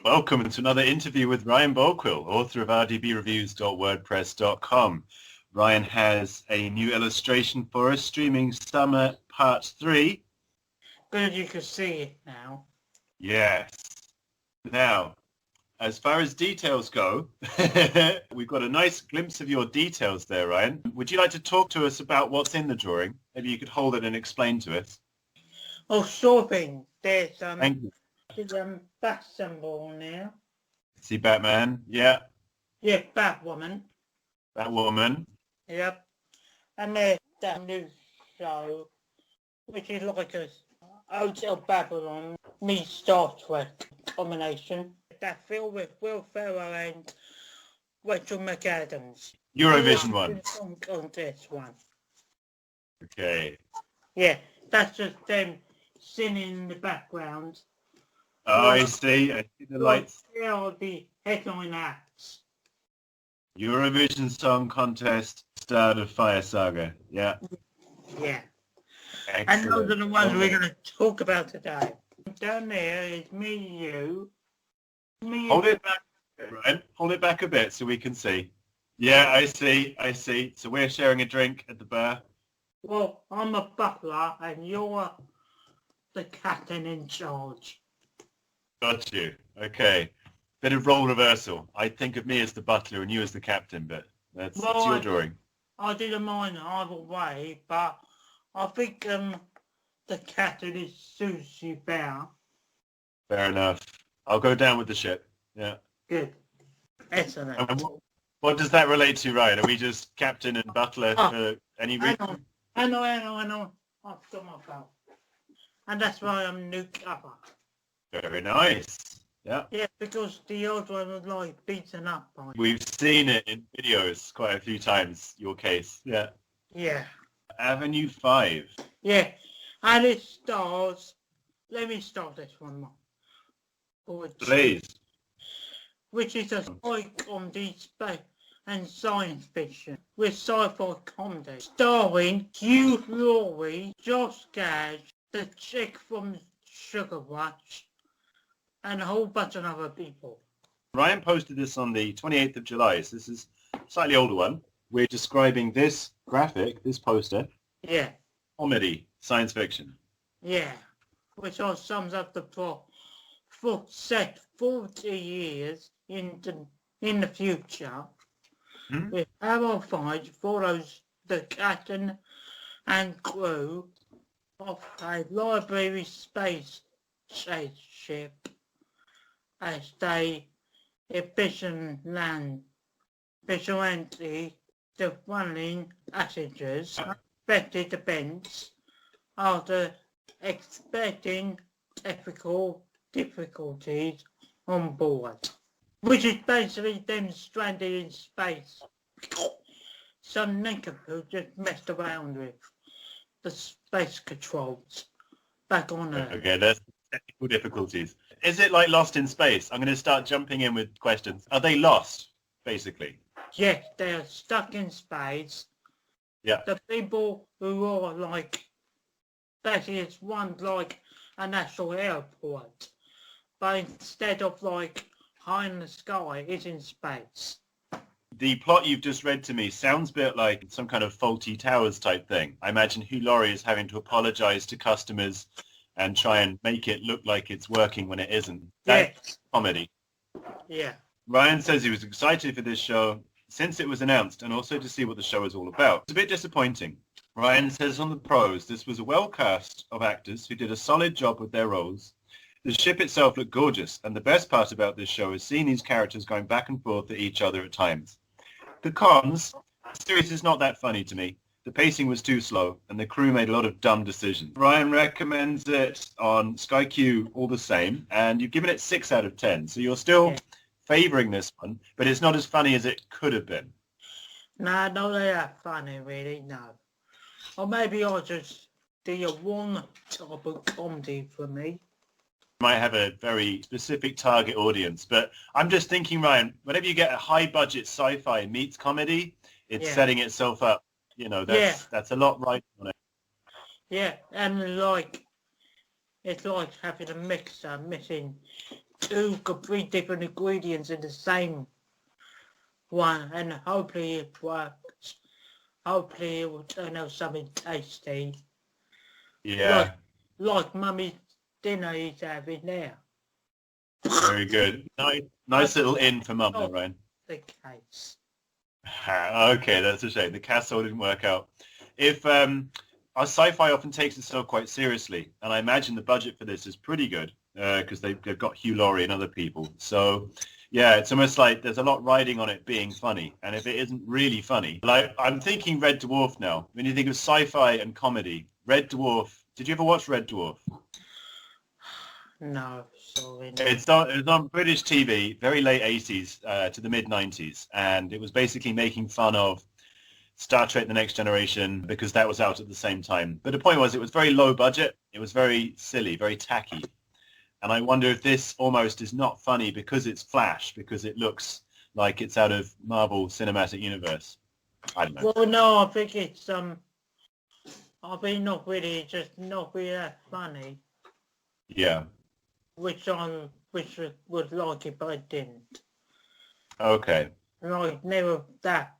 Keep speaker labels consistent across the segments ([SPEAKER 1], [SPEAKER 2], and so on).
[SPEAKER 1] Welcome to another interview with Ryan Bolquill, author of rdbreviews.wordpress.com. Ryan has a new illustration for us, Streaming Summer Part 3.
[SPEAKER 2] Good, you can see it now.
[SPEAKER 1] Yes. Now, as far as details go, we've got a nice glimpse of your details there, Ryan. Would you like to talk to us about what's in the drawing? Maybe you could hold it and explain to us.
[SPEAKER 2] Oh, sure thing. There's
[SPEAKER 1] Thank you.
[SPEAKER 2] bat symbol now.
[SPEAKER 1] See Batman? Yeah.
[SPEAKER 2] Yeah, Batwoman.
[SPEAKER 1] Batwoman.
[SPEAKER 2] Yep. And there's that new show, which is like a Hotel Babylon meets Star Trek combination. That film with Will Ferrell and Rachel McAdams.
[SPEAKER 1] Eurovision one.
[SPEAKER 2] Song contest one.
[SPEAKER 1] Okay.
[SPEAKER 2] Yeah, that's just them singing in the background.
[SPEAKER 1] Oh, I see. I see the lights.
[SPEAKER 2] They are the headline acts.
[SPEAKER 1] Eurovision Song Contest, Start of Fire Saga. Yeah.
[SPEAKER 2] Yeah.
[SPEAKER 1] Excellent.
[SPEAKER 2] And those are the ones we're going to talk about today. Down there is me, you.
[SPEAKER 1] Hold it back, Ryan. Hold it back a bit so we can see. Yeah, I see. I see. So we're sharing a drink at the bar.
[SPEAKER 2] Well, I'm a butler and you're the captain in charge.
[SPEAKER 1] Got you. Okay. Bit of role reversal. I think of me as the butler and you as the captain, but that's your drawing.
[SPEAKER 2] I didn't mind either way, but I think the captain is Susie Bear.
[SPEAKER 1] Fair enough. I'll go down with the ship. Yeah.
[SPEAKER 2] Good. Excellent.
[SPEAKER 1] And what does that relate to, Ryan? Are we just captain and butler for any reason?
[SPEAKER 2] I know. I've got my belt. And that's why I'm new cover.
[SPEAKER 1] Very nice. Yeah.
[SPEAKER 2] Yeah, because the old one was like beaten up by.
[SPEAKER 1] We've seen it in videos quite a few times, your case. Yeah.
[SPEAKER 2] Yeah.
[SPEAKER 1] Avenue 5.
[SPEAKER 2] Yeah. And it stars. Let me start this one more.
[SPEAKER 1] Please.
[SPEAKER 2] Which is a sci comedy space and science fiction with sci-fi comedy starring Hugh Laurie, Josh Gad, the chick from Sugar Rush, and a whole bunch of other people.
[SPEAKER 1] Ryan posted this on the 28th of July, so this is a slightly older one. We're describing this graphic, this poster.
[SPEAKER 2] Yeah.
[SPEAKER 1] Comedy, science fiction.
[SPEAKER 2] Yeah. Which all sums up the plot. Set 40 years in the future, with Arrow 5 follows the captain and crew of a library space ship as they vigilante the running passengers expected events after expecting difficulties on board, which is basically them stranded in space. Some nincompoop just messed around with the space controls back on Earth.
[SPEAKER 1] Okay, there's technical difficulties. Is it like Lost in Space? I'm going to start jumping in with questions. Are they lost, basically?
[SPEAKER 2] Yes, they're stuck in space.
[SPEAKER 1] Yeah.
[SPEAKER 2] The people who are like, basically it's one like a national airport, but instead of like high in the sky, it's in space.
[SPEAKER 1] The plot you've just read to me sounds a bit like some kind of Faulty Towers type thing. I imagine Hugh Laurie is having to apologize to customers and try and make it look like it's working when it isn't. That's comedy.
[SPEAKER 2] Yeah.
[SPEAKER 1] Ryan says he was excited for this show since it was announced and also to see what the show is all about. It's a bit disappointing. Ryan says on the pros, this was a well cast of actors who did a solid job with their roles. The ship itself looked gorgeous, and the best part about this show is seeing these characters going back and forth at each other at times. The cons, the series is not that funny to me. The pacing was too slow, and the crew made a lot of dumb decisions. Ryan recommends it on Sky Q all the same, and you've given it 6 out of 10, so you're still favouring this one, but it's not as funny as it could have been.
[SPEAKER 2] Nah, not that funny, really, no. Or maybe I'll just do a one type of comedy for me.
[SPEAKER 1] Might have a very specific target audience, but I'm just thinking, Ryan, whenever you get a high-budget sci-fi meets comedy, it's setting itself up. You know, that's a lot right on it.
[SPEAKER 2] Yeah, and like, it's like having a mixer mixing two complete different ingredients in the same one, and hopefully it works. Hopefully it will turn out something tasty.
[SPEAKER 1] Yeah.
[SPEAKER 2] Like Mummy's dinner he's having there.
[SPEAKER 1] Very good. Nice little in for Mum there, Ryan.
[SPEAKER 2] The case.
[SPEAKER 1] Okay, that's a shame. The castle didn't work out. If our sci-fi often takes itself quite seriously, and I imagine the budget for this is pretty good because they've got Hugh Laurie and other people. So yeah, it's almost like there's a lot riding on it being funny, and if it isn't really funny, like I'm thinking Red Dwarf now. When you think of sci-fi and comedy, Red Dwarf. Did you ever watch Red Dwarf?
[SPEAKER 2] No, sorry. No.
[SPEAKER 1] It was on British TV, very late 80s to the mid 90s, and it was basically making fun of Star Trek: The Next Generation because that was out at the same time. But the point was, it was very low budget. It was very silly, very tacky. And I wonder if this almost is not funny because it's Flash, because it looks like it's out of Marvel Cinematic Universe. I don't know.
[SPEAKER 2] Well, no, I think it's I think not really, just not really that funny.
[SPEAKER 1] Yeah.
[SPEAKER 2] Which would like it, but I didn't.
[SPEAKER 1] Okay.
[SPEAKER 2] Like, never that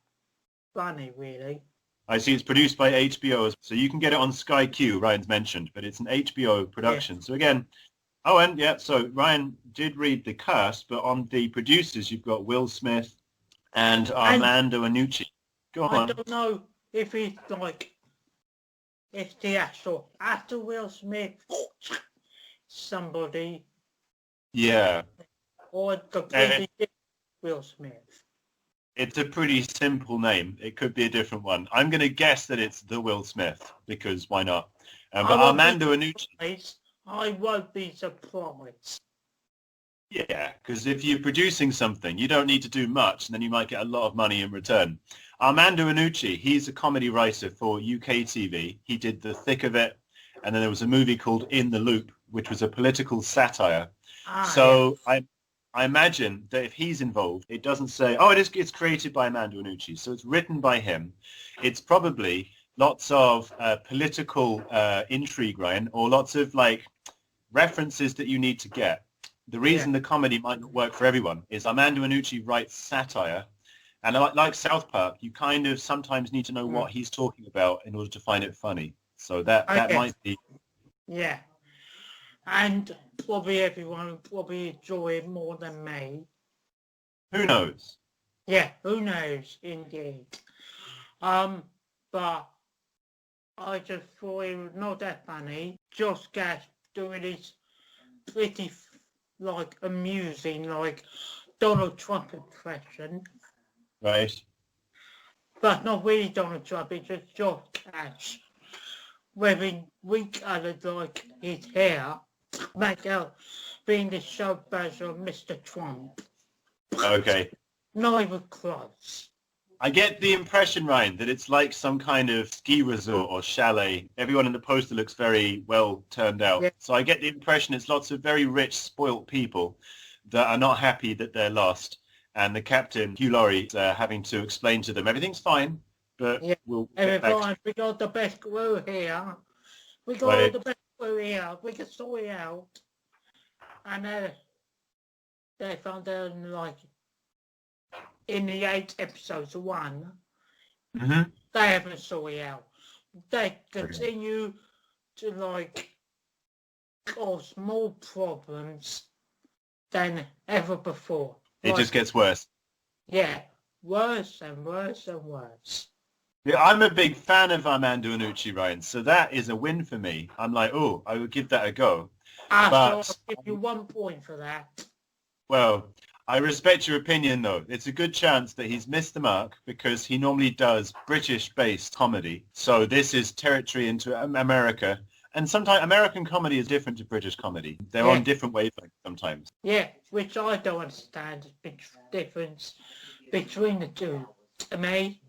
[SPEAKER 2] funny, really.
[SPEAKER 1] I see it's produced by HBO, so you can get it on Sky Q, Ryan's mentioned, but it's an HBO production. Yeah. So again, so Ryan did read the cast, but on the producers you've got Will Smith and Armando Iannucci. Go on.
[SPEAKER 2] I don't know if it's like, it's the actual actor Will Smith, somebody.
[SPEAKER 1] Yeah.
[SPEAKER 2] Or completely different Will Smith.
[SPEAKER 1] It's a pretty simple name. It could be a different one. I'm going to guess that it's the Will Smith, because why not? But Armando Iannucci...
[SPEAKER 2] I won't be surprised.
[SPEAKER 1] Yeah, because if you're producing something, you don't need to do much, and then you might get a lot of money in return. Armando Iannucci, he's a comedy writer for UK TV. He did The Thick of It, and then there was a movie called In the Loop, which was a political satire. So yeah. I imagine that if he's involved, it doesn't say, it's created by Armando Iannucci. So it's written by him. It's probably lots of political intrigue, Ryan, or lots of like references that you need to get. The reason the comedy might not work for everyone is Armando Iannucci writes satire, and like South Park, you kind of sometimes need to know what he's talking about in order to find it funny. So that might be...
[SPEAKER 2] Yeah. And probably everyone will probably enjoy it more than me.
[SPEAKER 1] Who knows?
[SPEAKER 2] Yeah, who knows, indeed. But I just thought it was not that funny. Josh Gad doing his pretty, amusing, Donald Trump impression.
[SPEAKER 1] Right.
[SPEAKER 2] But not really Donald Trump, it's just Josh Gad. Wearing recoloured, his hair, make out being the show version of Mr. Trump.
[SPEAKER 1] Okay.
[SPEAKER 2] Not even close.
[SPEAKER 1] I get the impression, Ryan, that it's like some kind of ski resort or chalet. Everyone in the poster looks very well turned out. Yeah. So I get the impression it's lots of very rich, spoilt people that are not happy that they're lost. And the captain, Hugh Laurie, is having to explain to them, everything's fine, but we'll get back.
[SPEAKER 2] We got the best crew here. We got the best crew here. We can sort it out. And they found out, in the 8 episodes, one, they haven't sorted out. They continue to cause more problems than ever before.
[SPEAKER 1] It just gets worse.
[SPEAKER 2] Yeah, worse and worse and worse.
[SPEAKER 1] Yeah, I'm a big fan of Armando Iannucci, Ryan, so that is a win for me. I'm like, I would give that a go.
[SPEAKER 2] So I'll give you 1 point for that.
[SPEAKER 1] Well, I respect your opinion, though. It's a good chance that he's missed the mark because he normally does British-based comedy. So this is territory into America. And sometimes American comedy is different to British comedy. They're on different wavelengths sometimes.
[SPEAKER 2] Yeah, which I don't understand the difference between the two. To me,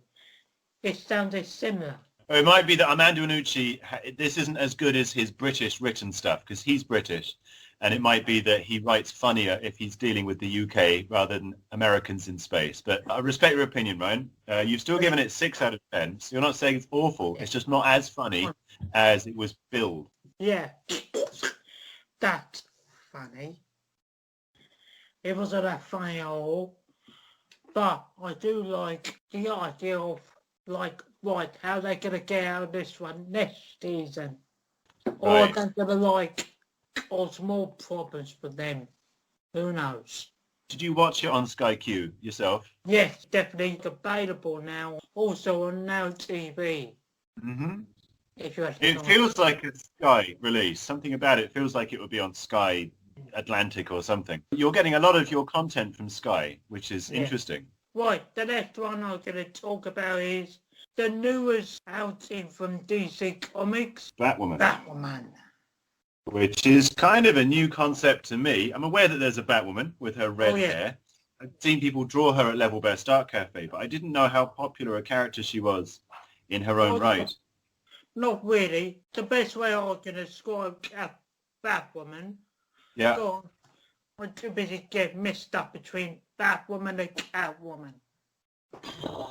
[SPEAKER 2] it sounded similar.
[SPEAKER 1] It might be that Armando Iannucci, this isn't as good as his British written stuff because he's British. And it might be that he writes funnier if he's dealing with the UK rather than Americans in space. But I respect your opinion, Ryan. You've still given it 6 out of 10. So you're not saying it's awful. It's just not as funny as it was billed.
[SPEAKER 2] Yeah, that's funny. it wasn't that funny at all. But I do like the idea of, like, right, how they going to get out of this one next season. Or
[SPEAKER 1] Right.
[SPEAKER 2] they're going to, like, cause more problems for them. Who knows?
[SPEAKER 1] Did you watch it on Sky Q yourself?
[SPEAKER 2] Yes, definitely available now. Also on Now TV.
[SPEAKER 1] Hmm.
[SPEAKER 2] If you actually
[SPEAKER 1] It feels like a Sky release. Something about it feels like it would be on Sky Atlantic or something. You're getting a lot of your content from Sky, which is
[SPEAKER 2] Yeah.
[SPEAKER 1] interesting.
[SPEAKER 2] Right, the next one I'm going to talk about is the newest outing from DC Comics,
[SPEAKER 1] Batwoman.
[SPEAKER 2] Batwoman.
[SPEAKER 1] Which is kind of a new concept to me. I'm aware that there's a Batwoman with her red hair. I've seen people draw her at Level Best Art Cafe, but I didn't know how popular a character she was in her own right.
[SPEAKER 2] Not really. The best way I can describe Batwoman.
[SPEAKER 1] Yeah.
[SPEAKER 2] So I'm too busy getting mixed up between Batwoman and Catwoman.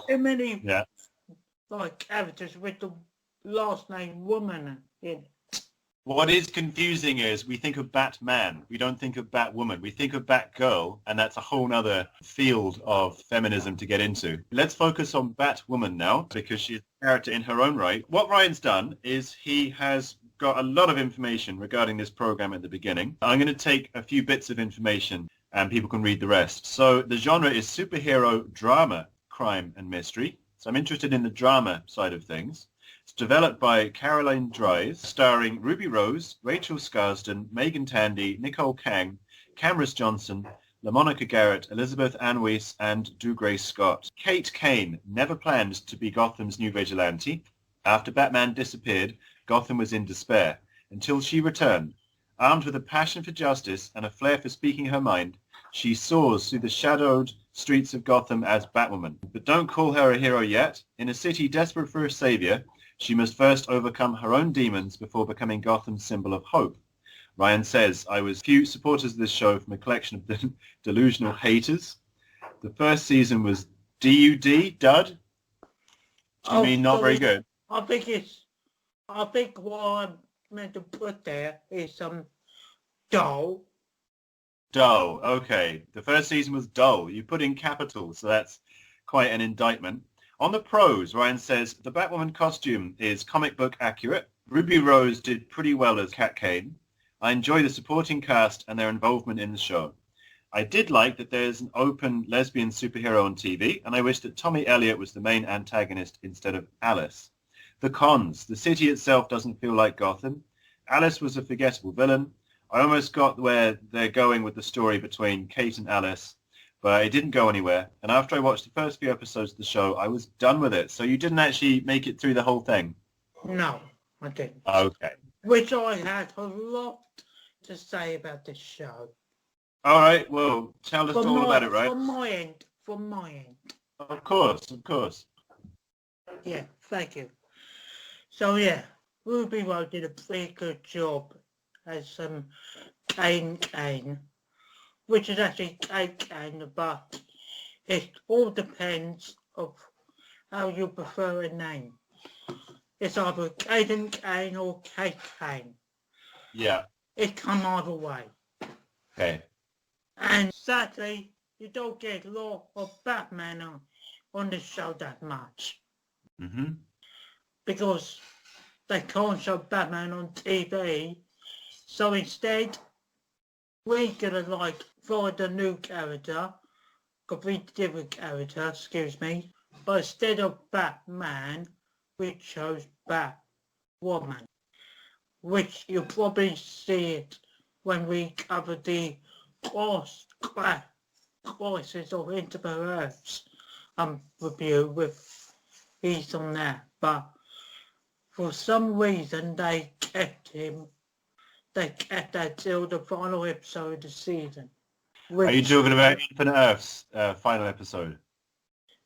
[SPEAKER 2] Too many like characters with the last name woman in it.
[SPEAKER 1] What is confusing is we think of Batman. We don't think of Batwoman. We think of Batgirl, and that's a whole other field of feminism to get into. Let's focus on Batwoman now, because she's a character in her own right. What Ryan's done is he has got a lot of information regarding this program at the beginning. I'm going to take a few bits of information, and people can read the rest. So the genre is superhero drama, crime, and mystery. So I'm interested in the drama side of things. It's developed by Caroline Dries, starring Ruby Rose, Rachel Scarsden, Megan Tandy, Nicole Kang, Camrus Johnson, LaMonica Garrett, Elizabeth Ann Weiss, and Dougray Scott. Kate Kane never planned to be Gotham's new vigilante. After Batman disappeared, Gotham was in despair, until she returned. Armed with a passion for justice and a flair for speaking her mind, she soars through the shadowed streets of Gotham as Batwoman. But don't call her a hero yet. In a city desperate for a savior, she must first overcome her own demons before becoming Gotham's symbol of hope. Ryan says, I was few supporters of this show from a collection of delusional haters. The first season was DUD, dud? Do you mean not very good?
[SPEAKER 2] I think what I'm meant to put there is dull.
[SPEAKER 1] Dull, okay. The first season was dull. You put in capitals, so that's quite an indictment. On the pros, Ryan says, the Batwoman costume is comic book accurate. Ruby Rose did pretty well as Cat Kane. I enjoy the supporting cast and their involvement in the show. I did like that there's an open lesbian superhero on TV, and I wish that Tommy Elliott was the main antagonist instead of Alice. The cons, the city itself doesn't feel like Gotham. Alice was a forgettable villain. I almost got where they're going with the story between Kate and Alice, but it didn't go anywhere. And after I watched the first few episodes of the show, I was done with it. So you didn't actually make it through the whole thing?
[SPEAKER 2] No, I didn't.
[SPEAKER 1] Okay.
[SPEAKER 2] Which I had a lot to say about this show.
[SPEAKER 1] All right, well, tell us all about it, right?
[SPEAKER 2] From my end.
[SPEAKER 1] Of course.
[SPEAKER 2] Yeah, thank you. So yeah, Ruby Rose did a pretty good job as Kane, which is actually Kane, but it all depends of how you prefer a name. It's either Caden Kane or Kate Kane.
[SPEAKER 1] Yeah.
[SPEAKER 2] It come either way.
[SPEAKER 1] Okay.
[SPEAKER 2] And sadly, you don't get a lot of Batman on the show that much.
[SPEAKER 1] Mm-hmm.
[SPEAKER 2] Because they can't show Batman on TV. So instead, we're gonna find a new character, completely different character, excuse me. But instead of Batman, we chose Batwoman, which you'll probably see it when we cover the Crisis of Infinite Earths review with he's on there. But for some reason they kept that till the final episode of the season.
[SPEAKER 1] Are you talking about Infinite Earth's final episode?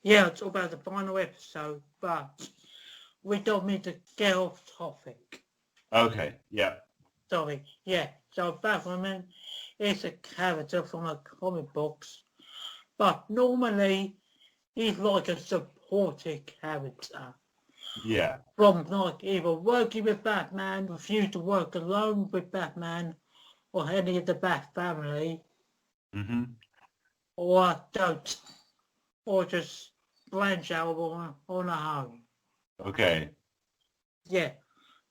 [SPEAKER 2] Yeah, it's about the final episode, but we don't need to get off topic.
[SPEAKER 1] Okay, yeah.
[SPEAKER 2] Sorry, yeah. So Batwoman is a character from the comic books, but normally he's like a supporting character.
[SPEAKER 1] Yeah.
[SPEAKER 2] From either working with Batman, refuse to work alone with Batman, or any of the Bat family.
[SPEAKER 1] Mm-hmm.
[SPEAKER 2] or don't, or just branch out on her own.
[SPEAKER 1] Okay.
[SPEAKER 2] Yeah,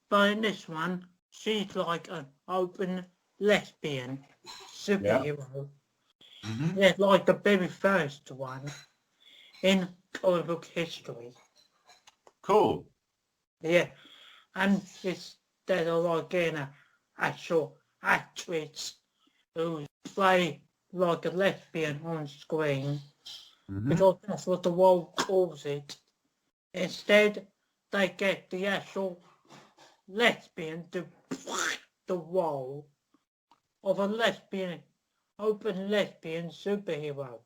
[SPEAKER 2] but in this one, she's like an open lesbian
[SPEAKER 1] Yeah.
[SPEAKER 2] superhero.
[SPEAKER 1] Hmm.
[SPEAKER 2] Yeah, like the very first one in comic book history.
[SPEAKER 1] Cool.
[SPEAKER 2] Yeah, and instead of like getting an actual actress who play like a lesbian on screen,
[SPEAKER 1] Hmm.
[SPEAKER 2] because that's what the world calls it. Instead, they get the actual lesbian to the role of a lesbian, open lesbian superhero.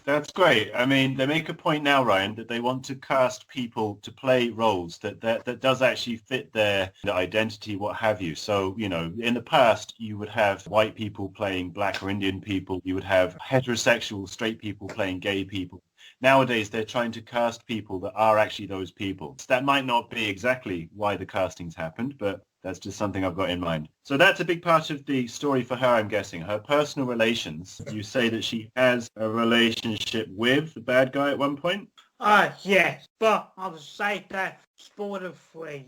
[SPEAKER 1] That's great. I mean, they make a point now, Ryan, that they want to cast people to play roles that does actually fit their identity, what have you. So, you know, in the past, you would have white people playing black or Indian people. You would have heterosexual straight people playing gay people. Nowadays, they're trying to cast people that are actually those people. That might not be exactly why the castings happened, but that's just something I've got in mind. So that's a big part of the story for her, I'm guessing. Her personal relations. You say that she has a relationship with the bad guy at one point?
[SPEAKER 2] Yes, but I would say that spoiler free.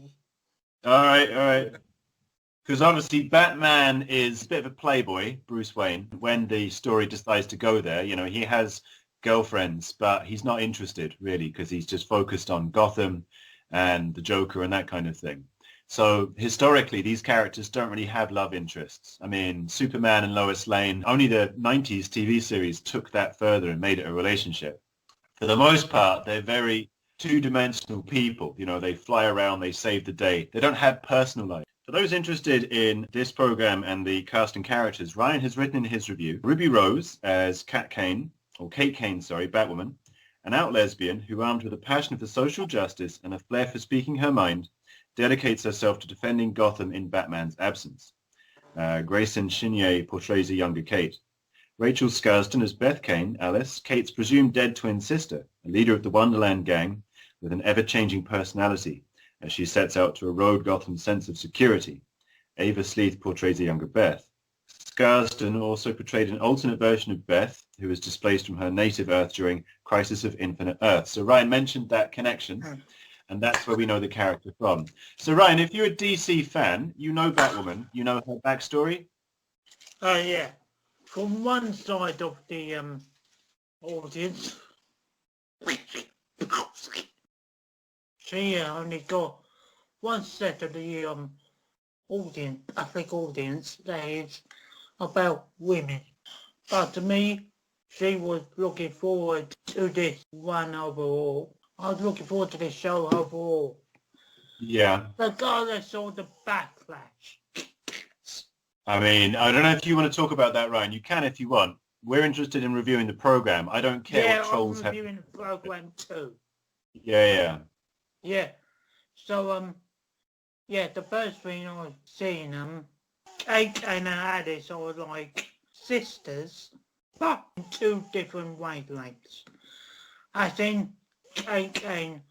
[SPEAKER 1] All right, all right. Because obviously Batman is a bit of a playboy, Bruce Wayne. When the story decides to go there, you know, he has girlfriends, but he's not interested really because he's just focused on Gotham and the Joker and that kind of thing. So historically, these characters don't really have love interests. I mean, Superman and Lois Lane, only the 90s TV series took that further and made it a relationship. For the most part, they're very two-dimensional people. You know, they fly around, they save the day. They don't have personal life. For those interested in this program and the cast and characters, Ryan has written in his review, Ruby Rose as Kate Kane, Batwoman, an out lesbian who, armed with a passion for social justice and a flair for speaking her mind, dedicates herself to defending Gotham in Batman's absence. Grayson Chenier portrays a younger Kate. Rachel Scarsden as Beth Kane, Alice, Kate's presumed dead twin sister, a leader of the Wonderland gang with an ever-changing personality as she sets out to erode Gotham's sense of security. Ava Sleeth portrays a younger Beth. Scarsden also portrayed an alternate version of Beth, who was displaced from her native Earth during Crisis of Infinite Earth. So Ryan mentioned that connection, and that's where we know the character from. So Ryan, if you're a DC fan, you know Batwoman, you know her backstory?
[SPEAKER 2] Yeah. From one side of the audience, she only got one set of the audience, public audience, that is about women. But to me, she was looking forward to this one overall. I was looking forward to this show overall.
[SPEAKER 1] Yeah.
[SPEAKER 2] Regardless of the backlash.
[SPEAKER 1] I mean, I don't know if you want to talk about that, Ryan. You can if you want. We're interested in reviewing the program. I don't care what trolls
[SPEAKER 2] I'm
[SPEAKER 1] have.
[SPEAKER 2] reviewing the program too.
[SPEAKER 1] Yeah.
[SPEAKER 2] Yeah. So, yeah, the first thing I was seeing Kate and Alice are like sisters, but in two different wavelengths. As in, Kate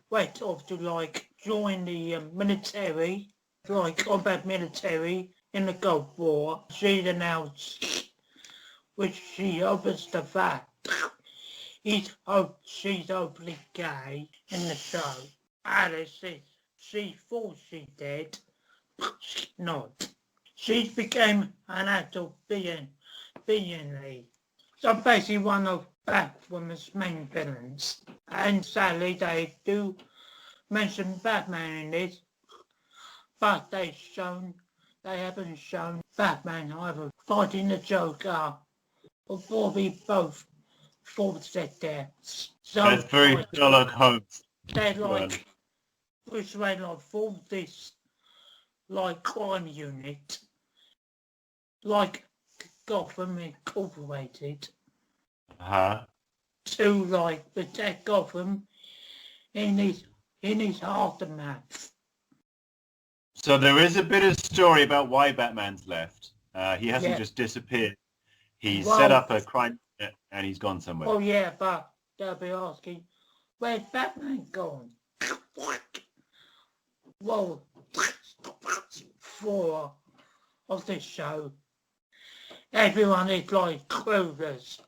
[SPEAKER 2] went off to like join the military, like combat military in the Gulf War. She announced, which she opens the fact, she's openly gay in the show. Alice says she thought she did, but she's not. She became an adult being. So basically one of Batwoman's main villains. And sadly they do mention Batman in this, but they haven't shown Batman either fighting the Joker before we both sit there. So
[SPEAKER 1] That's very Sherlock Holmes.
[SPEAKER 2] they're like Bruce Wayne like formed this like crime unit, like Gotham Incorporated,
[SPEAKER 1] Uh-huh.
[SPEAKER 2] to like protect Gotham in his aftermath.
[SPEAKER 1] So there is a bit of story about why Batman's left. He hasn't just disappeared. He's set up a crime and he's gone somewhere.
[SPEAKER 2] Oh yeah, but they'll be asking, where's Batman gone? Well, for of this show, everyone is like clueless.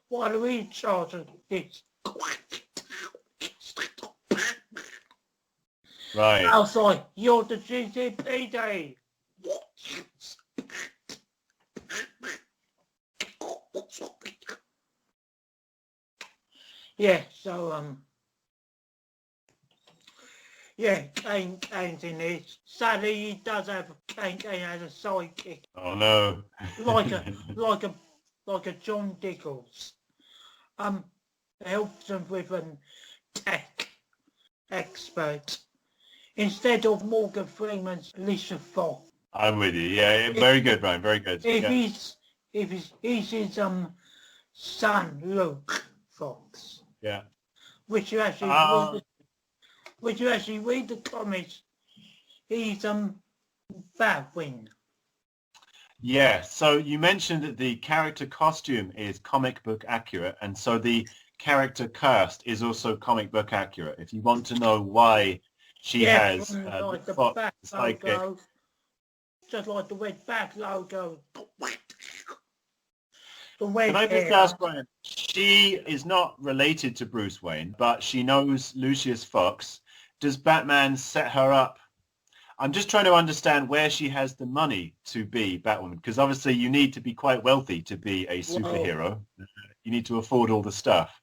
[SPEAKER 2] What are we in charge of this?
[SPEAKER 1] Right.
[SPEAKER 2] Outside, you're the GCPD. Yeah, so, yeah, Kane's in this. Sadly, he does have Kane as a sidekick,
[SPEAKER 1] Oh no.
[SPEAKER 2] like a John Diggles. Helps him with tech expert instead of Morgan Freeman's Alicia Fox.
[SPEAKER 1] I'm with you. Yeah, very good, Brian. Very good.
[SPEAKER 2] If
[SPEAKER 1] Yeah.
[SPEAKER 2] he's his son Luke Fox,
[SPEAKER 1] Yeah.
[SPEAKER 2] which you actually read the comics, he's Batwing.
[SPEAKER 1] Yeah. So you mentioned that the character costume is comic book accurate, and so the character cast is also comic book accurate. If you want to know why she has
[SPEAKER 2] like the
[SPEAKER 1] Fox,
[SPEAKER 2] back
[SPEAKER 1] the sidekick.
[SPEAKER 2] logo, just like the red back logo. The red
[SPEAKER 1] Can I just
[SPEAKER 2] hair.
[SPEAKER 1] ask, Brian? She is not related to Bruce Wayne, but she knows Lucius Fox. Does Batman set her up? I'm just trying to understand where she has the money to be Batwoman, because obviously you need to be quite wealthy to be a superhero. You need to afford all the stuff.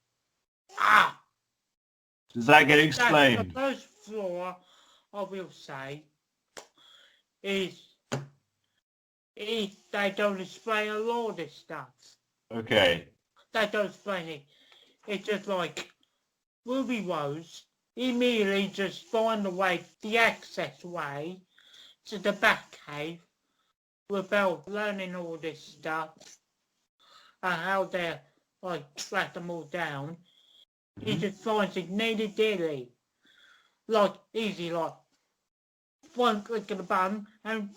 [SPEAKER 2] Ah!
[SPEAKER 1] Does that get
[SPEAKER 2] The
[SPEAKER 1] explained?
[SPEAKER 2] first flaw, I will say, is they don't explain a lot of this stuff.
[SPEAKER 1] Okay.
[SPEAKER 2] They don't explain it. It's just like Ruby Rose immediately just find the access way to the Batcave without learning all this stuff and how they're like track them all down. He just finds it nilly-dilly. Like easy, like one click of the button and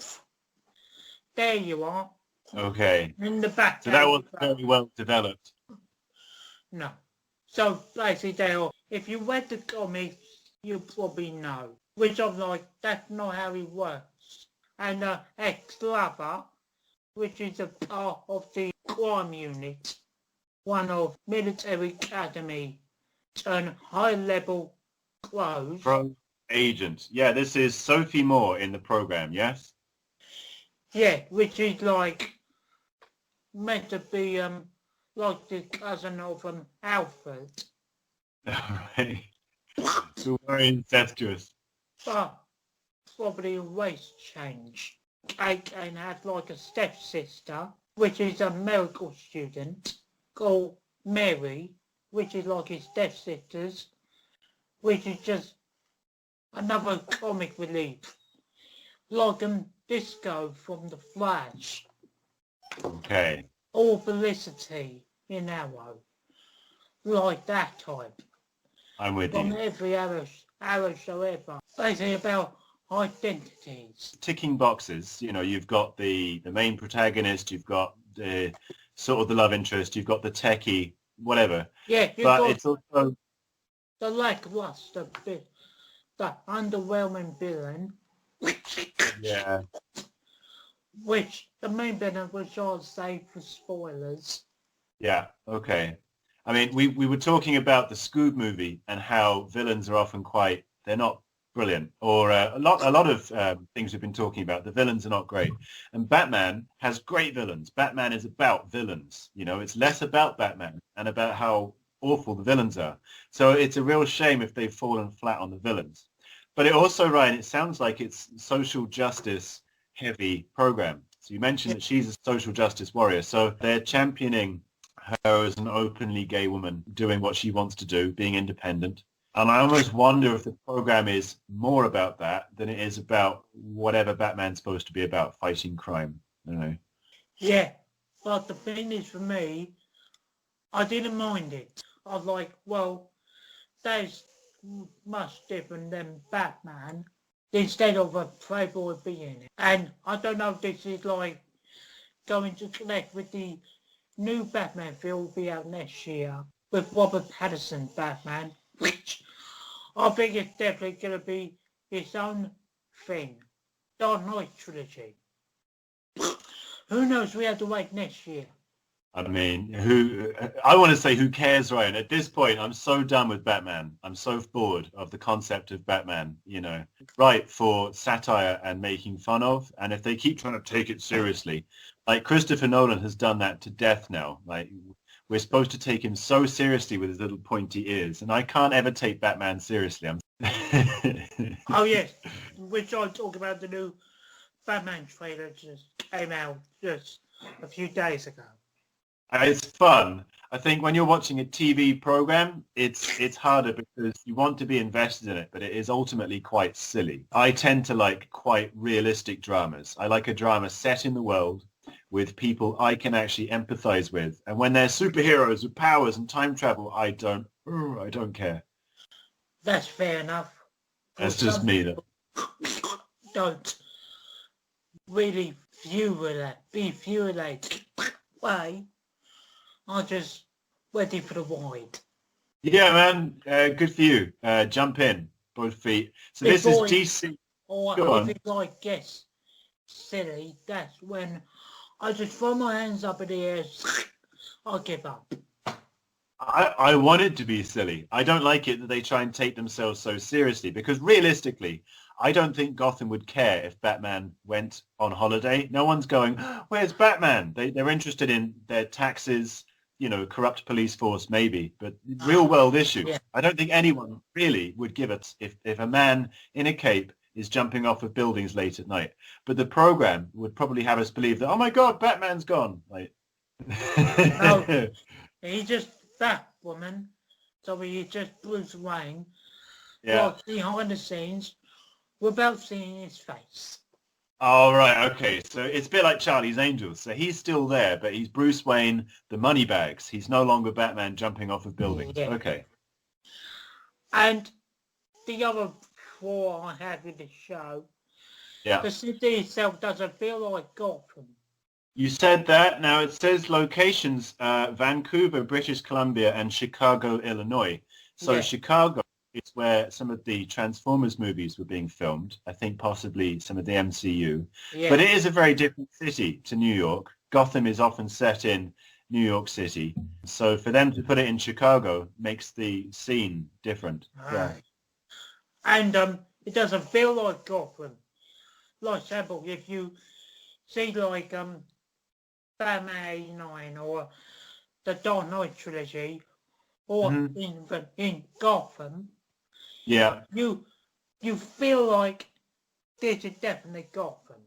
[SPEAKER 2] there you are.
[SPEAKER 1] Okay.
[SPEAKER 2] In the Batcave.
[SPEAKER 1] So that was very well developed.
[SPEAKER 2] No. So basically, if you read the comics, you probably know. Which I'm like, that's not how it works. And ex-lover, which is a part of the crime unit, one of military academy, turn high-level clothes.
[SPEAKER 1] Pro agent. Yeah, this is Sophie Moore in the program, yes?
[SPEAKER 2] Yeah, which is like meant to be like the cousin of Alfred.
[SPEAKER 1] Right. So very incestuous.
[SPEAKER 2] But probably a race change. Kate had like a stepsister, which is a medical student, called Mary, which is like his stepsister's, which is just another comic relief. Like Disco from The Flash.
[SPEAKER 1] Okay.
[SPEAKER 2] Or Felicity in Arrow. Like that type.
[SPEAKER 1] I'm with
[SPEAKER 2] From
[SPEAKER 1] you.
[SPEAKER 2] every Arrow show ever. Basically about identities.
[SPEAKER 1] Ticking boxes, you know, you've got the main protagonist, you've got the sort of the love interest, you've got the techie, whatever.
[SPEAKER 2] Yeah, you've
[SPEAKER 1] But
[SPEAKER 2] got
[SPEAKER 1] it's also
[SPEAKER 2] the lackluster bit, the underwhelming villain,
[SPEAKER 1] yeah.
[SPEAKER 2] which the main villain, which I'll say for spoilers.
[SPEAKER 1] Yeah, okay. I mean, we were talking about the Scoob movie and how villains are often they're not brilliant, or a lot of things we've been talking about. The villains are not great, and Batman has great villains. Batman is about villains. You know, it's less about Batman and about how awful the villains are. So it's a real shame if they've fallen flat on the villains. But it also, Ryan, it sounds like it's social justice heavy program. So you mentioned that she's a social justice warrior. So they're championing her as an openly gay woman doing what she wants to do, being independent. And I almost wonder if the program is more about that than it is about whatever Batman's supposed to be about, fighting crime. I don't know.
[SPEAKER 2] Yeah, but the thing is for me, I didn't mind it. I was like, well, that's much different than Batman instead of a playboy being it. And I don't know if this is like going to connect with the new Batman film will be out next year with Robert Pattinson Batman, which I think it's definitely going to be its own thing. Dark Knight trilogy. Who knows, we have to wait next year.
[SPEAKER 1] I mean, I want to say who cares, Ryan? At this point, I'm so done with Batman. I'm so bored of the concept of Batman, right for satire and making fun of. And if they keep trying to take it seriously, like Christopher Nolan has done that to death now. Like we're supposed to take him so seriously with his little pointy ears. And I can't ever take Batman seriously.
[SPEAKER 2] Oh, yes. Which I talk about the new Batman trailer just came out just a few days ago.
[SPEAKER 1] It's fun. I think when you're watching a TV program, it's harder because you want to be invested in it, but it is ultimately quite silly. I tend to like quite realistic dramas. I like a drama set in the world with people I can actually empathize with. And when they're superheroes with powers and time travel, I don't care.
[SPEAKER 2] That's fair enough.
[SPEAKER 1] That's just me, though.
[SPEAKER 2] Don't really be furious way. I'm just ready for the ride.
[SPEAKER 1] Yeah, man. Good for you. Jump in, both feet. So this is DC.
[SPEAKER 2] Or if it's like gets silly, that's when I just throw my hands up in the air. I'll give up.
[SPEAKER 1] I want it to be silly. I don't like it that they try and take themselves so seriously because realistically, I don't think Gotham would care if Batman went on holiday. No one's going, where's Batman? They're interested in their taxes, corrupt police force maybe, but real world issues. Yeah. I don't think anyone really would give it if a man in a cape is jumping off of buildings late at night. But the program would probably have us believe that, oh my God, Batman's gone. Like,
[SPEAKER 2] no, he just Batwoman. So he just Bruce Wayne.
[SPEAKER 1] Yeah.
[SPEAKER 2] Like behind the scenes without seeing his face.
[SPEAKER 1] Oh, right. Okay. So it's a bit like Charlie's Angels. So he's still there, but he's Bruce Wayne, the money bags. He's no longer Batman jumping off of buildings. Yeah. Okay.
[SPEAKER 2] And the other flaw I have in the show, the city itself doesn't feel like Gotham.
[SPEAKER 1] You said that. Now it says locations, Vancouver, British Columbia, and Chicago, Illinois. So Chicago is where some of the Transformers movies were being filmed. I think possibly some of the MCU. Yeah. But it is a very different city to New York. Gotham is often set in New York City. So for them to put it in Chicago makes the scene different. Yeah.
[SPEAKER 2] And it doesn't feel like Gotham. Like example, if you see like Batman 89 or the Dark Knight trilogy or in Gotham, you feel like this is definitely Gotham.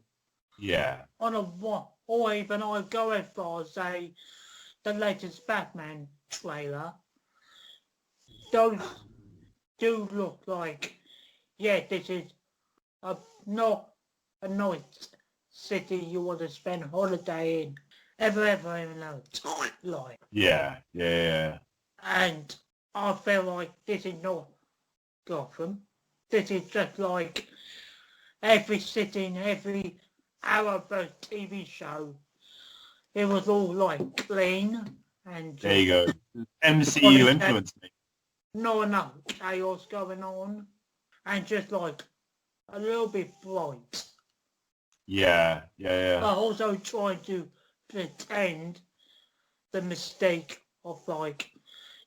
[SPEAKER 1] Yeah.
[SPEAKER 2] Or even I go as far as say the latest Batman trailer. Those do look like, this is not a nice city you want to spend holiday in ever in a life.
[SPEAKER 1] Yeah. And
[SPEAKER 2] I feel like this is not Gotham. This is just like every city in every Arrowverse TV show. It was all like clean and
[SPEAKER 1] there you go. MCU influenced me.
[SPEAKER 2] Not enough chaos going on and just like a little bit bright.
[SPEAKER 1] Yeah.
[SPEAKER 2] But also trying to pretend the mistake of like,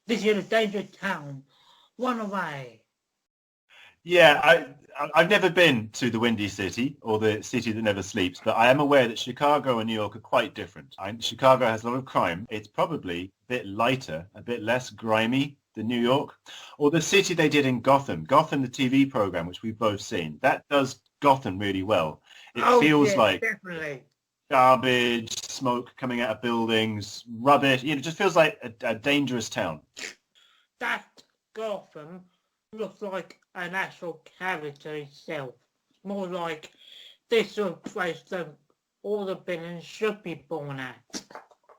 [SPEAKER 2] this is a dangerous town, run away.
[SPEAKER 1] Yeah, I've never been to the Windy City or the city that never sleeps, but I am aware that Chicago and New York are quite different. Chicago has a lot of crime. It's probably a bit lighter, a bit less grimy than New York. Or the city they did in Gotham, the TV program, which we've both seen, that does Gotham really well. It feels like
[SPEAKER 2] definitely.
[SPEAKER 1] Garbage, smoke coming out of buildings, rubbish. It just feels like a dangerous town.
[SPEAKER 2] That Gotham looks like an actual character itself. More like this is a place that all the villains should be born at.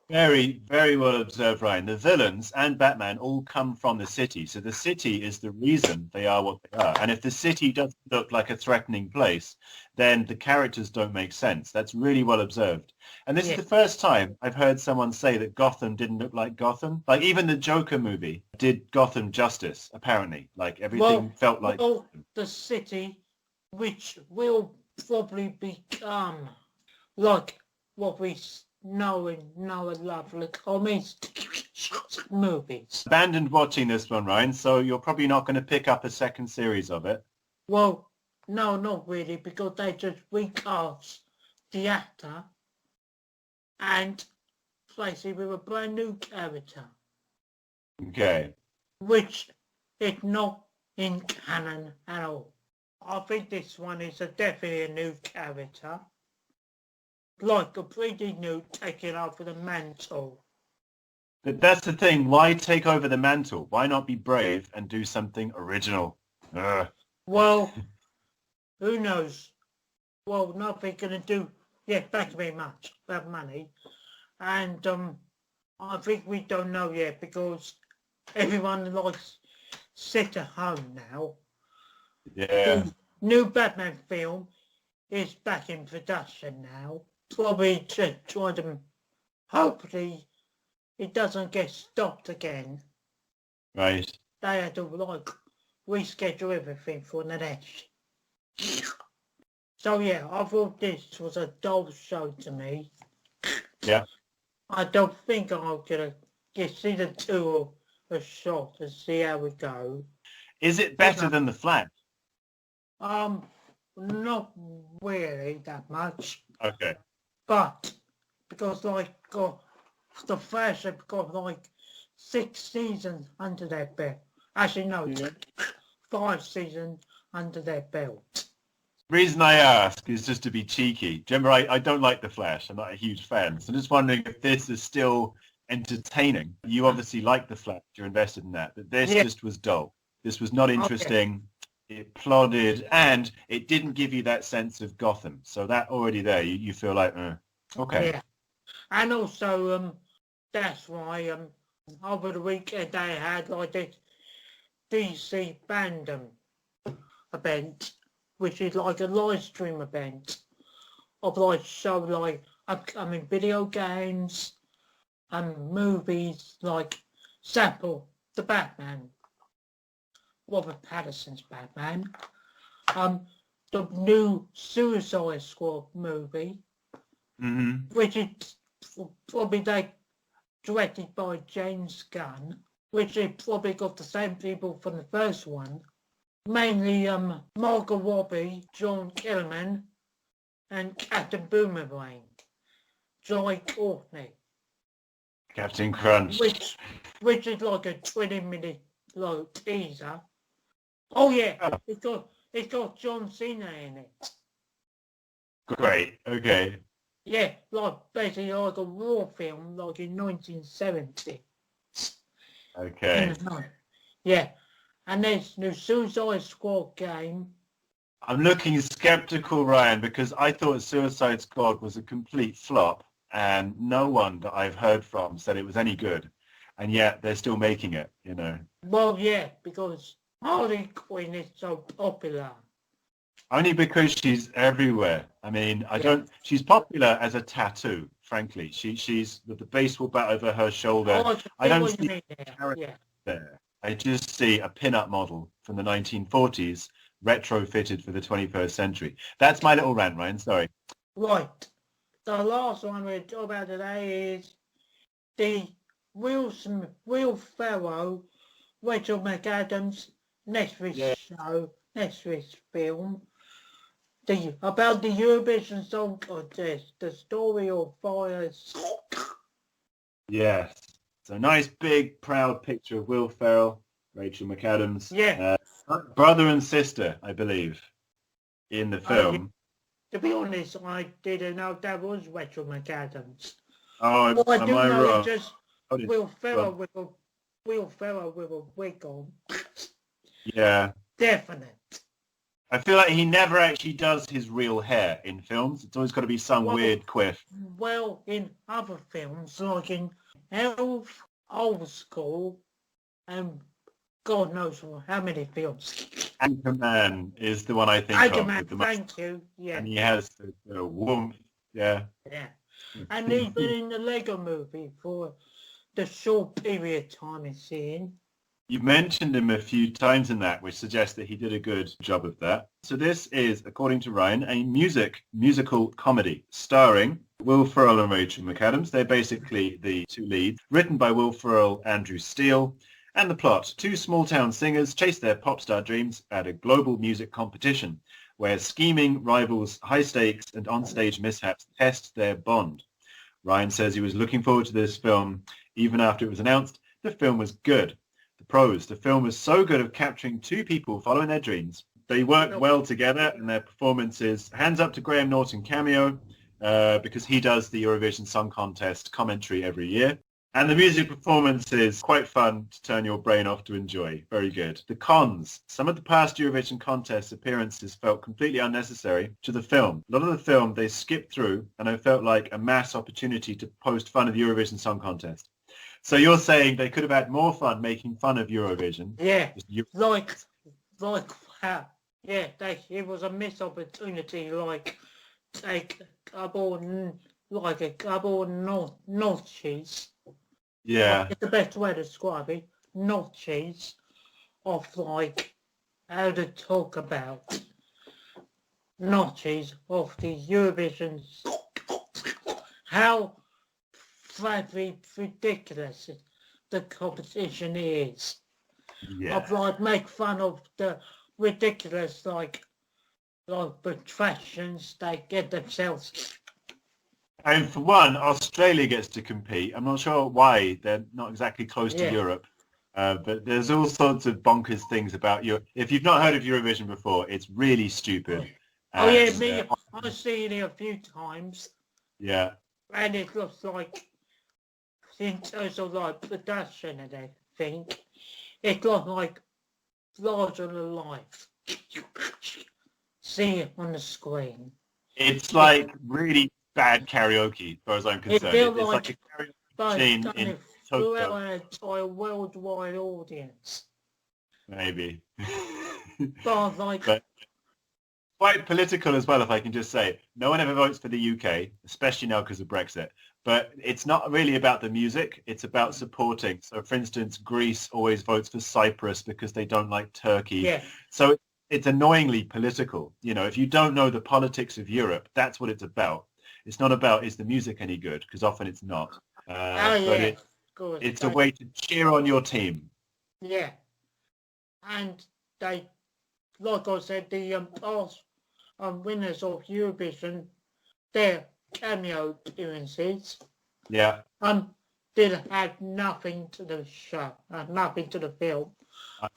[SPEAKER 1] Very, very well observed, Ryan. The villains and Batman all come from the city. So the city is the reason they are what they are. And if the city doesn't look like a threatening place, then the characters don't make sense. That's really well observed. And this is the first time I've heard someone say that Gotham didn't look like Gotham. Like even the Joker movie did Gotham justice, apparently. Like everything felt like...
[SPEAKER 2] the city, which will probably become like what we knowing no lovely comics movies.
[SPEAKER 1] Abandoned watching this one, Ryan, so you're probably not going to pick up a second series of it.
[SPEAKER 2] Well, no, not really, because they just recast the actor and replace it with a brand new character,
[SPEAKER 1] Okay.
[SPEAKER 2] which is not in canon at all. I think this one is definitely a new character, like a pretty new taking over the mantle.
[SPEAKER 1] But that's the thing. Why take over the mantle? Why not be brave and do something original? Ugh.
[SPEAKER 2] Well, who knows? Well, nothing gonna do. Yeah, thank you very much. That money, and I think we don't know yet because everyone likes sit at home now.
[SPEAKER 1] Yeah.
[SPEAKER 2] The new Batman film is back in production now. Probably to try to, hopefully, it doesn't get stopped again.
[SPEAKER 1] Right.
[SPEAKER 2] They had to like reschedule everything for the next. So yeah, I thought this was a dull show to me.
[SPEAKER 1] Yeah.
[SPEAKER 2] I don't think I'm gonna give season 2 a shot and see how we go.
[SPEAKER 1] Is it better than The Flash?
[SPEAKER 2] Not really that much,
[SPEAKER 1] Okay.
[SPEAKER 2] but because like the Flash have got like 6 seasons under their belt. Actually, no,
[SPEAKER 1] Yeah.
[SPEAKER 2] 5 seasons under their belt.
[SPEAKER 1] Reason I ask is just to be cheeky. Remember, I don't like The Flash. I'm not a huge fan. So I'm just wondering if this is still entertaining. You obviously like The Flash. You're invested in that. But this just was dull. This was not interesting. It plodded, and it didn't give you that sense of Gotham. So that already there, you feel like, okay.
[SPEAKER 2] Yeah, and also that's why over the weekend they had like this DC fandom event, which is like a live stream event of like show like upcoming video games and movies like sample the Batman, Robert Pattinson's Batman, the new Suicide Squad movie,
[SPEAKER 1] Mm-hmm.
[SPEAKER 2] which is probably like directed by James Gunn, which is probably got the same people from the first one, mainly Margot Robbie, John Kilman, and Captain Boomerang, Joy Courtney,
[SPEAKER 1] Captain Crunch.
[SPEAKER 2] which is like a 20-minute like teaser. Oh yeah, it's got John Cena in it.
[SPEAKER 1] Great. Okay.
[SPEAKER 2] Yeah, like basically like a war film, like in 1970.
[SPEAKER 1] Okay.
[SPEAKER 2] Yeah, and there's new Suicide Squad game.
[SPEAKER 1] I'm looking skeptical, Ryan, because I thought Suicide Squad was a complete flop, and no one that I've heard from said it was any good, and yet they're still making it, you know.
[SPEAKER 2] Well, yeah, because Harley Quinn is so popular.
[SPEAKER 1] Only because she's everywhere. I mean, she's popular as a tattoo, frankly. She's with the baseball bat over her shoulder. I don't see a character there. I just see a pin-up model from the 1940s retrofitted for the 21st century. That's my little rant, Ryan. Sorry.
[SPEAKER 2] Right. The last one we're talking about today is the Will Ferrell, Rachel McAdams Netflix show, Netflix film. About the Eurovision Song Contest, the story of fires.
[SPEAKER 1] Yes. It's a nice, big, proud picture of Will Ferrell, Rachel McAdams.
[SPEAKER 2] Yeah.
[SPEAKER 1] Brother and sister, I believe, in the film.
[SPEAKER 2] To be honest, I didn't know that was Rachel McAdams.
[SPEAKER 1] Oh,
[SPEAKER 2] well, I do know
[SPEAKER 1] wrong?
[SPEAKER 2] It's just Will Ferrell with a wig on.
[SPEAKER 1] Yeah.
[SPEAKER 2] Definite.
[SPEAKER 1] I feel like he never actually does his real hair in films. It's always got to be some weird quiff.
[SPEAKER 2] Well, in other films, like in Elf, Old School, and God knows how many films.
[SPEAKER 1] Anchorman is the one I think
[SPEAKER 2] Anchorman,
[SPEAKER 1] of.
[SPEAKER 2] thank you. Yeah.
[SPEAKER 1] And he has the warmth. Yeah.
[SPEAKER 2] Yeah. And even in the Lego movie for the short period of time he's in.
[SPEAKER 1] You mentioned him a few times in that, which suggests that he did a good job of that. So this is, according to Ryan, a musical comedy starring Will Ferrell and Rachel McAdams. They're basically the two leads. Written by Will Ferrell, Andrew Steele. And the plot. Two small-town singers chase their pop star dreams at a global music competition where scheming rivals, high stakes, and on-stage mishaps test their bond. Ryan says he was looking forward to this film even after it was announced. The film was good. The pros. The film was so good at capturing two people following their dreams. They worked well together and their performances. Hands up to Graham Norton cameo because he does the Eurovision Song Contest commentary every year. And the music performance is quite fun to turn your brain off to enjoy. Very good. The cons. Some of the past Eurovision contest appearances felt completely unnecessary to the film. A lot of the film they skipped through and it felt like a mass opportunity to post fun of the Eurovision Song Contest. So you're saying they could have had more fun making fun of Eurovision?
[SPEAKER 2] Yeah, like, wow. Yeah, it was a missed opportunity, like, take a couple, like a couple notches.
[SPEAKER 1] Yeah.
[SPEAKER 2] Like, it's the best way to describe it. Notches of, like, how to talk about notches of the Eurovision. How frankly ridiculous the competition is.
[SPEAKER 1] Yeah.
[SPEAKER 2] Of, like, make fun of the ridiculous, like attractions they get themselves.
[SPEAKER 1] And for one, Australia gets to compete. I'm not sure why. They're not exactly close to Europe. But there's all sorts of bonkers things about Europe. If you've not heard of Eurovision before, it's really stupid.
[SPEAKER 2] Oh yeah, me, I've seen it a few times.
[SPEAKER 1] Yeah.
[SPEAKER 2] And it looks like, in terms of like production and everything, it looks like larger than life. See it on the screen.
[SPEAKER 1] It's like really bad karaoke, as far as I'm concerned. It's like a karaoke machine in Tokyo.
[SPEAKER 2] An entire worldwide audience.
[SPEAKER 1] Maybe.
[SPEAKER 2] But like...
[SPEAKER 1] But quite political as well, if I can just say. No one ever votes for the UK, especially now because of Brexit. But it's not really about the music. It's about supporting. So, for instance, Greece always votes for Cyprus because they don't like Turkey.
[SPEAKER 2] Yeah.
[SPEAKER 1] So it's annoyingly political. You know, if you don't know the politics of Europe, that's what it's about. It's not about, is the music any good? Because often it's not. But it's a way to cheer on your team.
[SPEAKER 2] Yeah. And they, like I said, the past winners of Eurovision, their cameo appearances, did have nothing to the show, nothing to the film,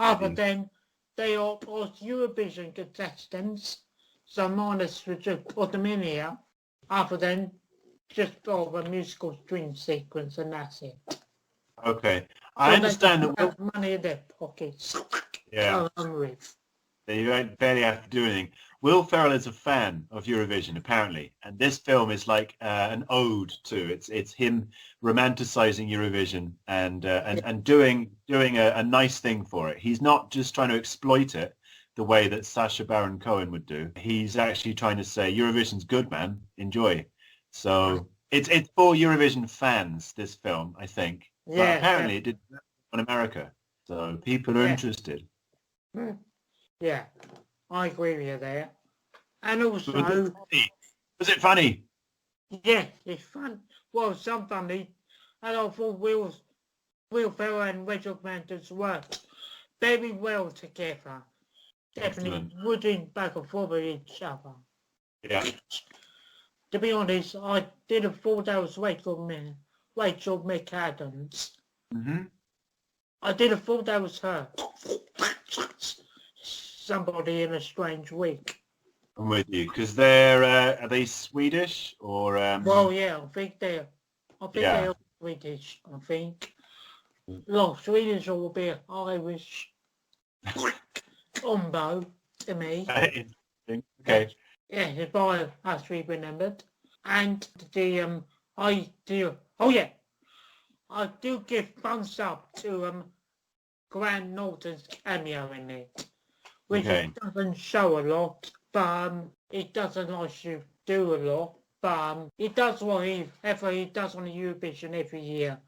[SPEAKER 2] other than they are past Eurovision contestants, so minus Richard Portaminia, other than just for a musical string sequence, and that's it.
[SPEAKER 1] Okay, I understand
[SPEAKER 2] that money in their pockets.
[SPEAKER 1] Yeah. They barely have to do anything. Will Ferrell is a fan of Eurovision, apparently, and this film is like an ode to it's him romanticizing Eurovision and doing a nice thing for it. He's not just trying to exploit it the way that Sacha Baron Cohen would do. He's actually trying to say Eurovision's good, man. Enjoy. So it's for Eurovision fans, this film, I think.
[SPEAKER 2] Yeah.
[SPEAKER 1] But apparently it did in America, so people are interested.
[SPEAKER 2] Yeah, I agree with you there. And also...
[SPEAKER 1] Was it funny?
[SPEAKER 2] Yeah, it's fun. Well, some funny. And I thought Will Ferrell and Rachel McAdams worked very well together. Definitely rooting back and forth with each other.
[SPEAKER 1] Yeah.
[SPEAKER 2] To be honest, I didn't thought that was Rachel McAdams.
[SPEAKER 1] Mm-hmm.
[SPEAKER 2] I didn't thought that was her. Somebody in a strange week.
[SPEAKER 1] I'm with you, because they're are they Swedish or?
[SPEAKER 2] Well, yeah, I think they're Swedish. I think. No, Swedish or will be Irish combo to me.
[SPEAKER 1] Okay.
[SPEAKER 2] Yeah, if I actually remembered, and the I do give thumbs up to Graham Norton's cameo in it, which doesn't show a lot, but it doesn't actually do a lot, but he does what he does on the Eurovision every year,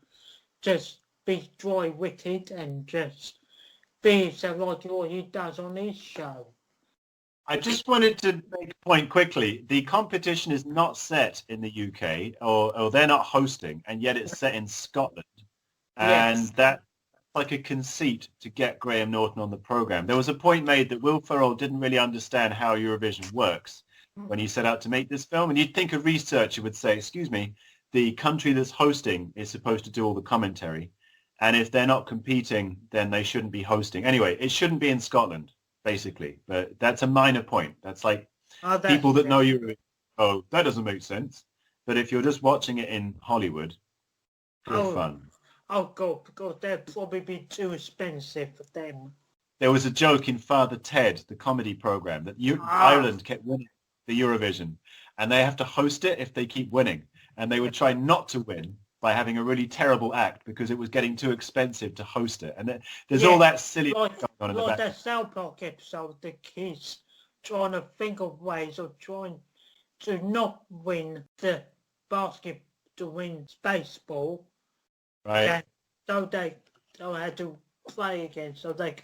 [SPEAKER 2] just be dry-witted and just be himself like what he does on his show.
[SPEAKER 1] I just wanted to make a point quickly. The competition is not set in the UK, or they're not hosting, and yet it's set in Scotland. And
[SPEAKER 2] Yes.
[SPEAKER 1] that's like a conceit to get Graham Norton on the program. There was a point made that Will Ferrell didn't really understand how Eurovision works when he set out to make this film. And you'd think a researcher would say, excuse me, the country that's hosting is supposed to do all the commentary. And if they're not competing, then they shouldn't be hosting. Anyway, it shouldn't be in Scotland, basically. But that's a minor point. That's like
[SPEAKER 2] Oh, that's
[SPEAKER 1] people that
[SPEAKER 2] it.
[SPEAKER 1] know you, oh, that doesn't make sense. But if you're just watching it in Hollywood for
[SPEAKER 2] Oh.
[SPEAKER 1] fun.
[SPEAKER 2] Oh God, because they'd probably be too expensive for them.
[SPEAKER 1] There was a joke in Father Ted, the comedy program, that
[SPEAKER 2] Ah.
[SPEAKER 1] Ireland kept winning the Eurovision, and they have to host it if they keep winning. And they would try not to win by having a really terrible act because it was getting too expensive to host it. And there's all that silly
[SPEAKER 2] Like,
[SPEAKER 1] going on in the
[SPEAKER 2] like
[SPEAKER 1] back.
[SPEAKER 2] that South Park episode, the kids trying to think of ways of trying to not win the basket, to win baseball.
[SPEAKER 1] Right.
[SPEAKER 2] And so they had to play again, so they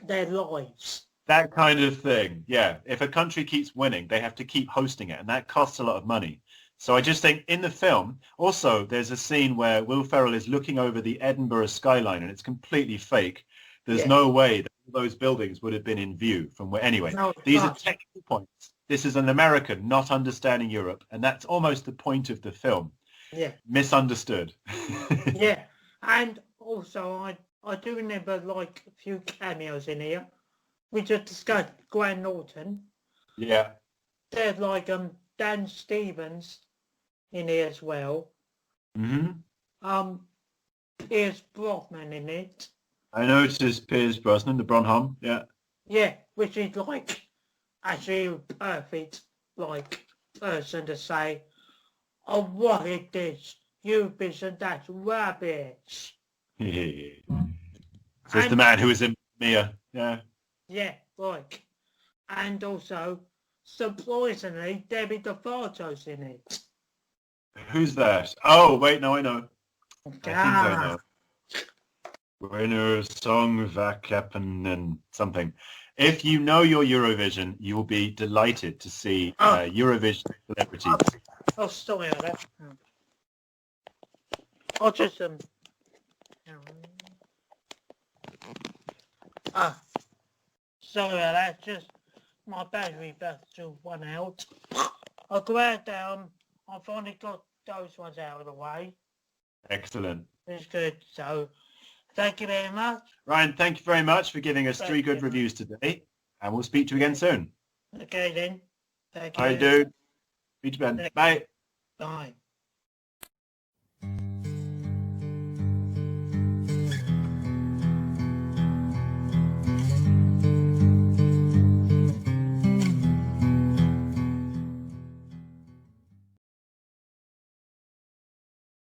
[SPEAKER 2] their lives.
[SPEAKER 1] That kind of thing. Yeah. If a country keeps winning, they have to keep hosting it, and that costs a lot of money. So I just think in the film, also, there's a scene where Will Ferrell is looking over the Edinburgh skyline, and it's completely fake. There's
[SPEAKER 2] Yeah.
[SPEAKER 1] no way that those buildings would have been in view from where. Anyway,
[SPEAKER 2] No,
[SPEAKER 1] these are
[SPEAKER 2] but-
[SPEAKER 1] technical points. This is an American not understanding Europe, and that's almost the point of the film.
[SPEAKER 2] Yeah.
[SPEAKER 1] Misunderstood.
[SPEAKER 2] Yeah, and also I do remember like a few cameos in here. We just discussed Graham Norton.
[SPEAKER 1] Yeah.
[SPEAKER 2] There's like Dan Stevens in here as well.
[SPEAKER 1] hmm
[SPEAKER 2] Pierce Brosnan in it.
[SPEAKER 1] I noticed Piers Brosnan, the Bronholm. Yeah.
[SPEAKER 2] Yeah, which is like actually a perfect like person to say, oh, what is this? Eurovision, that's rubbish.
[SPEAKER 1] Says the man who was in Mia. Yeah.
[SPEAKER 2] Yeah, like, and also, surprisingly, Debbie DeFarto's in it.
[SPEAKER 1] Who's that? Oh, wait, no, I know. I think I
[SPEAKER 2] Ah,
[SPEAKER 1] know. Winner song Vakapanen something. If you know your Eurovision, you will be delighted to see Eurovision celebrities.
[SPEAKER 2] oh, sorry about that. I'll just, sorry about that, just my battery about to run out. I'm glad I finally got those ones out of the way.
[SPEAKER 1] Excellent.
[SPEAKER 2] It's good, so thank you very much.
[SPEAKER 1] Ryan, thank you very much for giving us
[SPEAKER 2] Thank
[SPEAKER 1] 3 good
[SPEAKER 2] you.
[SPEAKER 1] reviews today, and we'll speak to you again soon.
[SPEAKER 2] Okay then, thank you.
[SPEAKER 1] I do. Speak to you then. Bye.
[SPEAKER 2] Bye.